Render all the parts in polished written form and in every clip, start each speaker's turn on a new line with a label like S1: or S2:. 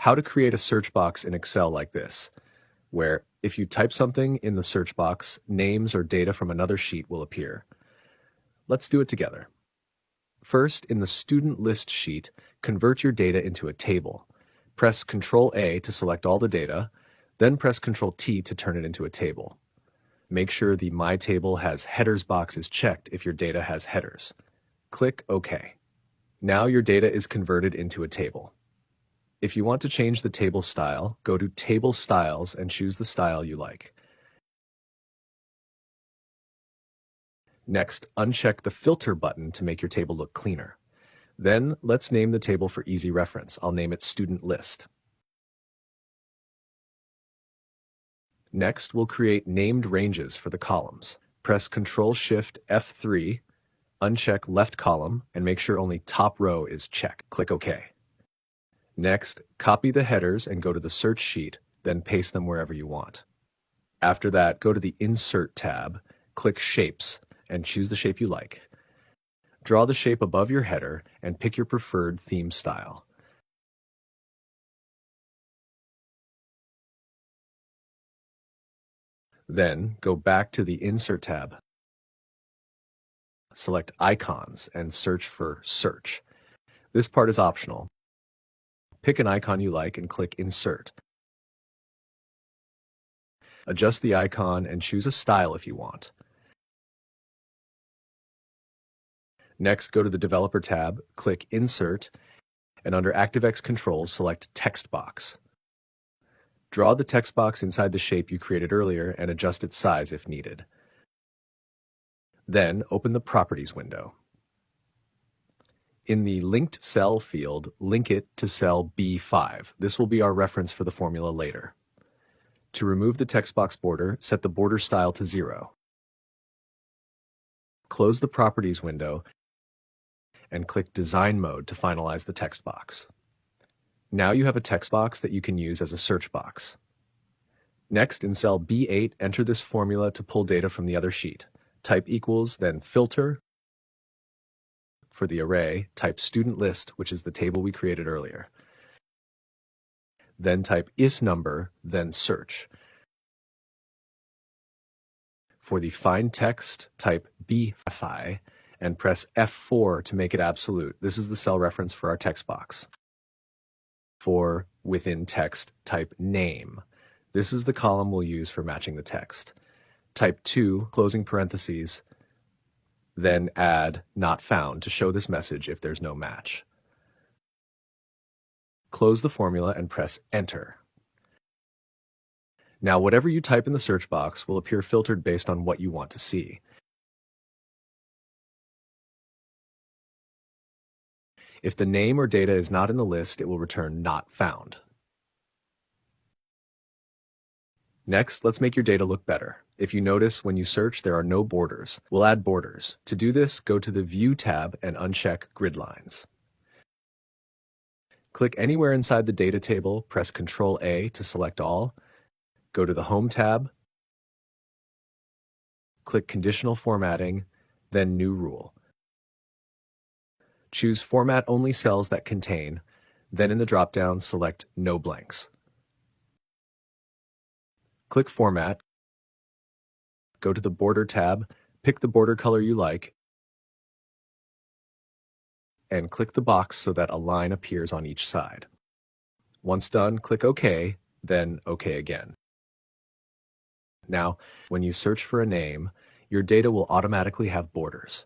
S1: how to create a search box in Excel like this, where if you type something in the search box, names or data from another sheet will appear. Let's do it together. First, in the student list sheet, convert your data into a table. Press Ctrl-A to select all the data, then press Ctrl-T to turn it into a table. Make sure the My Table has headers box is checked if your data has headers. Click OK. Now your data is converted into a table. If you want to change the table style, go to Table Styles and choose the style you like. Next, uncheck the Filter button to make your table look cleaner. Then, let's name the table for easy reference. I'll name it Student List. Next, we'll create named ranges for the columns. Press Ctrl-Shift-F3, uncheck left column, and make sure only top row is checked. Click OK. Next, copy the headers and go to the search sheet, then paste them wherever you want. After that, go to the Insert tab, click Shapes, and choose the shape you like. Draw the shape above your header and pick your preferred theme style. Then, go back to the Insert tab. Select Icons and search for Search. This part is optional. Pick an icon you like and click Insert. Adjust the icon and choose a style if you want. Next, go to the Developer tab, click Insert, and under ActiveX Controls, select Text Box. Draw the text box inside the shape you created earlier and adjust its size if needed. Then, open the Properties window. In the Linked Cell field, link it to cell B5. This will be our reference for the formula later. To remove the text box border, set the border style to 0. Close the Properties window and click Design Mode to finalize the text box. Now you have a text box that you can use as a search box. Next, in cell B8, enter this formula to pull data from the other sheet. Type equals, then filter. For the array, type student list, which is the table we created earlier. Then type isNumber, then search. For the find text, type bfi and press F4 to make it absolute. This is the cell reference for our text box. For within text, type name. This is the column we'll use for matching the text. Type 2, closing parentheses, then add not found to show this message if there's no match. Close the formula and press Enter. Now whatever you type in the search box will appear filtered based on what you want to see. If the name or data is not in the list, it will return not found. Next, let's make your data look better. If you notice, when you search, there are no borders. We'll add borders. To do this, go to the View tab and uncheck Grid Lines. Click anywhere inside the data table, press Ctrl-A to select all. Go to the Home tab, click Conditional Formatting, then New Rule. Choose Format Only Cells that contain, then in the drop-down, select No Blanks. Click Format, go to the Border tab, pick the border color you like, and click the box so that a line appears on each side. Once done, click OK, then OK again. Now, when you search for a name, your data will automatically have borders.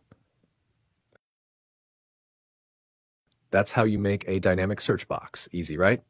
S1: That's how you make a dynamic search box. Easy, right?